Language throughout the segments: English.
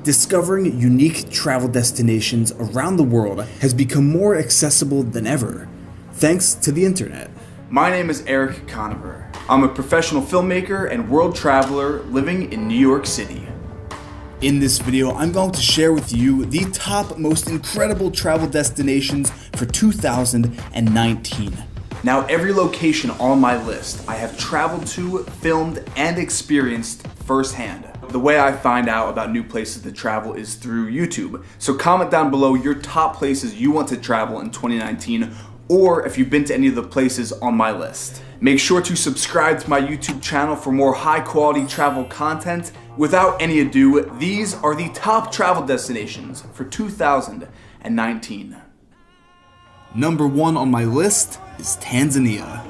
discovering unique travel destinations around the world has become more accessible than ever, thanks to the internet. My name is Eric Conover. I'm a professional filmmaker and world traveler living in New York City. In this video, I'm going to share with you the top most incredible travel destinations for 2019. Now, every location on my list I have traveled to, filmed, and experienced firsthand. The way I find out about new places to travel is through YouTube. So comment down below your top places you want to travel in 2019, or if you've been to any of the places on my list. Make sure to subscribe to my YouTube channel for more high quality travel content. Without any ado, these are the top travel destinations for 2019. Number 1 on my list is Tanzania.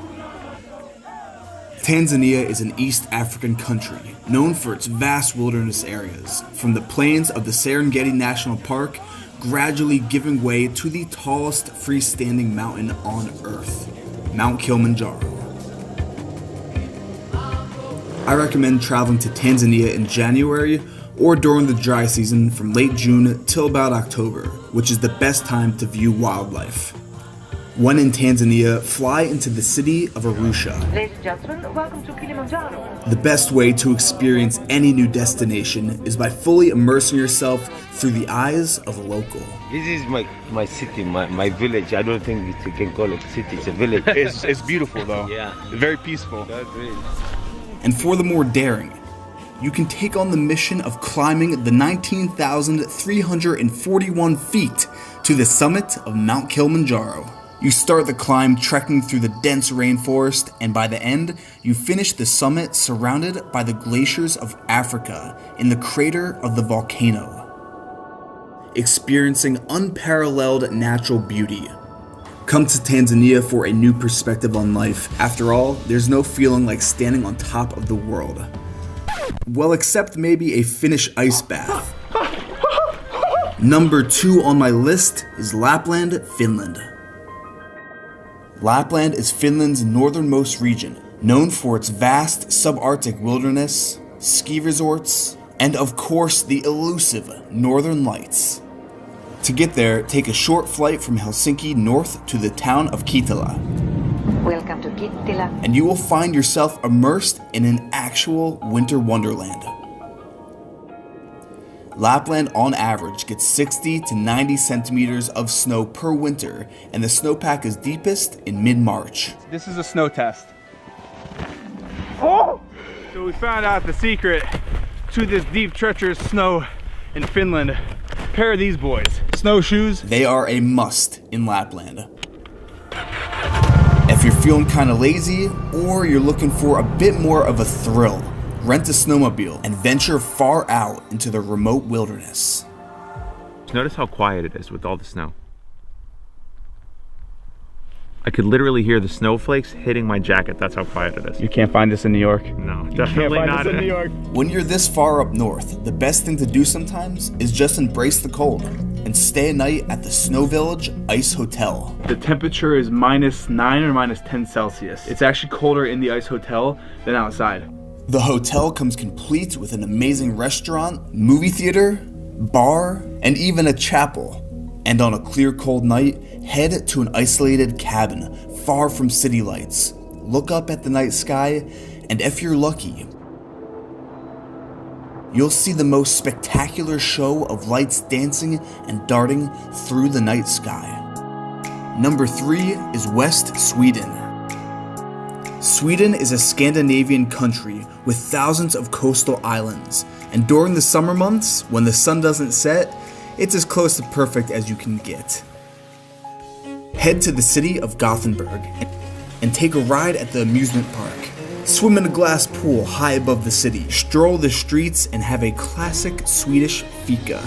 Tanzania is an East African country known for its vast wilderness areas, from the plains of the Serengeti National Park gradually giving way to the tallest freestanding mountain on Earth, Mount Kilimanjaro. I recommend traveling to Tanzania in January or during the dry season from late June till about October, which is the best time to view wildlife. When in Tanzania, fly into the city of Arusha. Ladies and gentlemen, welcome to Kilimanjaro. The best way to experience any new destination is by fully immersing yourself through the eyes of a local. This is my city, my village. I don't think you can call it city, it's a village. It's beautiful though. Yeah. Very peaceful. That's great. And for the more daring, you can take on the mission of climbing the 19,341 feet to the summit of Mount Kilimanjaro. You start the climb trekking through the dense rainforest, and by the end, you finish the summit surrounded by the glaciers of Africa in the crater of the volcano, experiencing unparalleled natural beauty. Come to Tanzania for a new perspective on life. After all, there's no feeling like standing on top of the world. Well, except maybe a Finnish ice bath. Number 2 on my list is Lapland, Finland. Lapland is Finland's northernmost region, known for its vast subarctic wilderness, ski resorts, and of course the elusive Northern Lights. To get there, take a short flight from Helsinki north to the town of Kittilä. Welcome to Kittilä. And you will find yourself immersed in an actual winter wonderland. Lapland on average gets 60 to 90 centimeters of snow per winter, and the snowpack is deepest in mid-March. This is a snow test. Oh! So we found out the secret to this deep, treacherous snow in Finland. A pair of these boys. Snowshoes. They are a must in Lapland. If you're feeling kind of lazy, or you're looking for a bit more of a thrill, rent a snowmobile and venture far out into the remote wilderness. Notice how quiet it is with all the snow. I could literally hear the snowflakes hitting my jacket. That's how quiet it is. You can't find this in New York. No, You definitely can't find not. this in New York. When you're this far up north, the best thing to do sometimes is just embrace the cold and stay a night at the Snow Village Ice Hotel. The temperature is -9 or -10 Celsius. It's actually colder in the Ice Hotel than outside. The hotel comes complete with an amazing restaurant, movie theater, bar, and even a chapel. And on a clear, cold night, head to an isolated cabin far from city lights. Look up at the night sky, and if you're lucky, you'll see the most spectacular show of lights dancing and darting through the night sky. Number 3 is West Sweden. Sweden is a Scandinavian country with thousands of coastal islands, and during the summer months, when the sun doesn't set, it's as close to perfect as you can get. Head to the city of Gothenburg and take a ride at the amusement park. Swim in a glass pool high above the city, stroll the streets, and have a classic Swedish fika.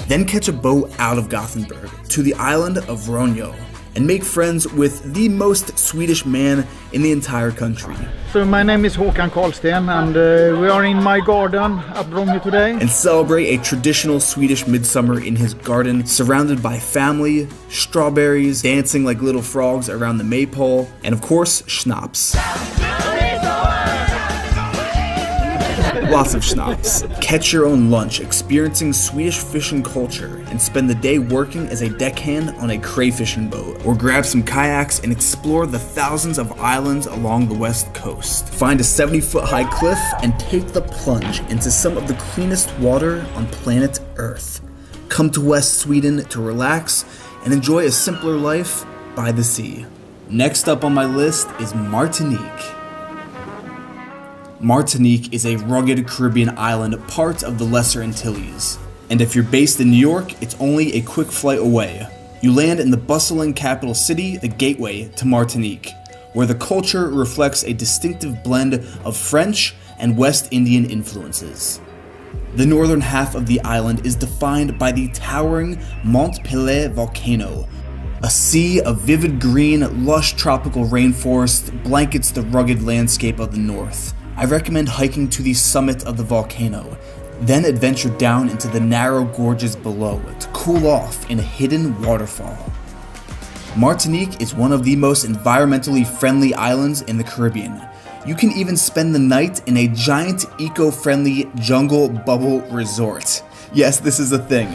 Then catch a boat out of Gothenburg to the island of Ronjo and make friends with the most Swedish man in the entire country. So my name is Håkan Karlsten, and we are in my garden at Ronjo today. And celebrate a traditional Swedish midsummer in his garden, surrounded by family, strawberries, dancing like little frogs around the maypole, and of course, schnapps. lots of schnapps. Catch your own lunch experiencing Swedish fishing culture and spend the day working as a deckhand on a crayfishing boat. Or grab some kayaks and explore the thousands of islands along the west coast. Find a 70-foot high cliff and take the plunge into some of the cleanest water on planet Earth. Come to West Sweden to relax and enjoy a simpler life by the sea. Next up on my list is Martinique. Martinique is a rugged Caribbean island, part of the Lesser Antilles. And if you're based in New York, it's only a quick flight away. You land in the bustling capital city, the gateway to Martinique, where the culture reflects a distinctive blend of French and West Indian influences. The northern half of the island is defined by the towering Mont Pelée volcano. A sea of vivid green, lush tropical rainforest blankets the rugged landscape of the north. I recommend hiking to the summit of the volcano, then adventure down into the narrow gorges below to cool off in a hidden waterfall. Martinique is one of the most environmentally friendly islands in the Caribbean. You can even spend the night in a giant eco-friendly jungle bubble resort. Yes, this is a thing.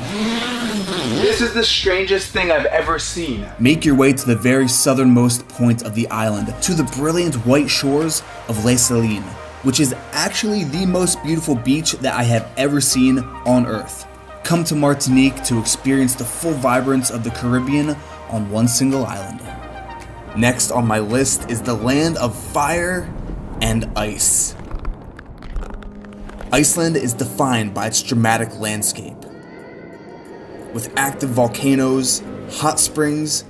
This is the strangest thing I've ever seen. Make your way to the very southernmost point of the island, to the brilliant white shores of Les Salines, which is actually the most beautiful beach that I have ever seen on Earth. Come to Martinique to experience the full vibrance of the Caribbean on one single island. Next on my list is the land of fire and ice. Iceland is defined by its dramatic landscape, with active volcanoes, hot springs,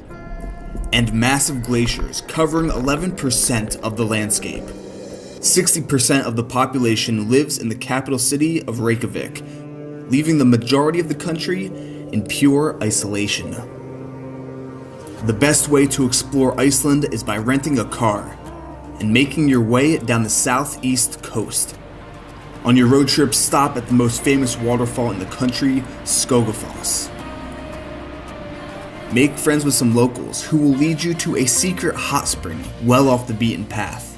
and massive glaciers covering 11% of the landscape. 60% of the population lives in the capital city of Reykjavik, leaving the majority of the country in pure isolation. The best way to explore Iceland is by renting a car and making your way down the southeast coast. On your road trip, stop at the most famous waterfall in the country, Skogafoss. Make friends with some locals who will lead you to a secret hot spring well off the beaten path.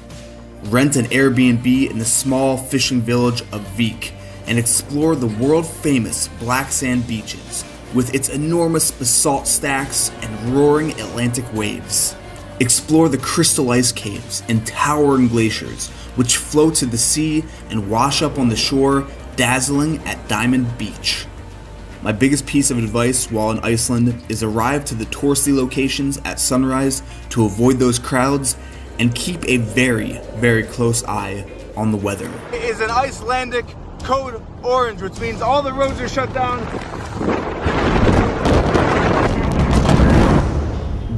Rent an Airbnb in the small fishing village of Vik and explore the world-famous black sand beaches with its enormous basalt stacks and roaring Atlantic waves. Explore the crystal ice caves and towering glaciers which flow to the sea and wash up on the shore, dazzling at Diamond Beach. My biggest piece of advice while in Iceland is arrive to the touristy locations at sunrise to avoid those crowds and keep a very, very close eye on the weather. It is an Icelandic code orange, which means all the roads are shut down.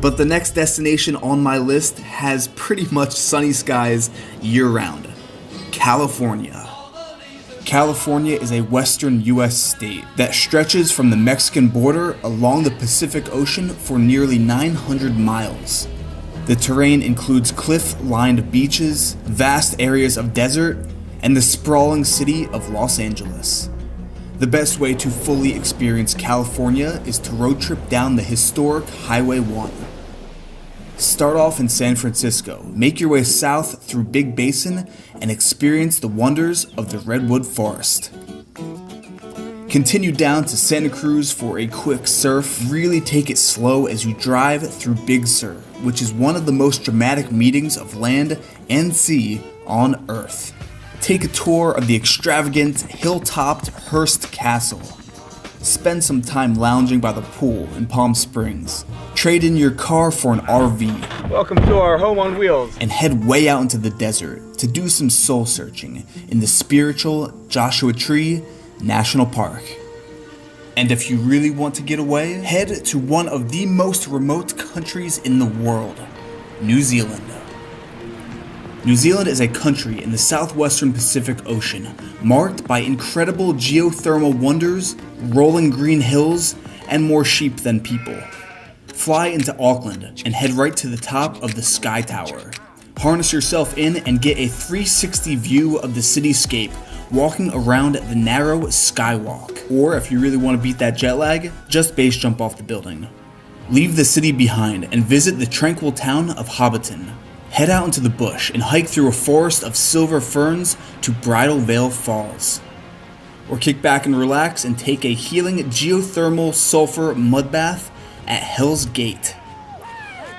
But the next destination on my list has pretty much sunny skies year-round: California. California is a western U.S. state that stretches from the Mexican border along the Pacific Ocean for nearly 900 miles. The terrain includes cliff-lined beaches, vast areas of desert, and the sprawling city of Los Angeles. The best way to fully experience California is to road trip down the historic Highway 1. Start off in San Francisco, make your way south through Big Basin, and experience the wonders of the Redwood Forest. Continue down to Santa Cruz for a quick surf. Really take it slow as you drive through Big Sur, which is one of the most dramatic meetings of land and sea on Earth. Take a tour of the extravagant, hill-topped Hearst Castle. Spend some time lounging by the pool in Palm Springs. Trade in your car for an RV. Welcome to our home on wheels. And head way out into the desert to do some soul searching in the spiritual Joshua Tree National Park. And if you really want to get away, head to one of the most remote countries in the world, New Zealand. New Zealand is a country in the southwestern Pacific Ocean, marked by incredible geothermal wonders, rolling green hills, and more sheep than people. Fly into Auckland and head right to the top of the Sky Tower. Harness yourself in and get a 360 view of the cityscape, walking around the narrow Skywalk. Or if you really want to beat that jet lag, just base jump off the building. Leave the city behind and visit the tranquil town of Hobbiton. head out into the bush and hike through a forest of silver ferns to Bridal Veil Falls. Or kick back and relax and take a healing geothermal sulfur mud bath at Hell's Gate.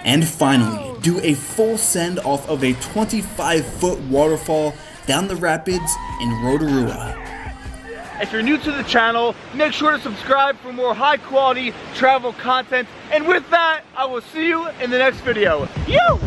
And finally, do a full send off of a 25-foot waterfall down the rapids in Rotorua. If you're new to the channel, make sure to subscribe for more high quality travel content. And with that, I will see you in the next video. You!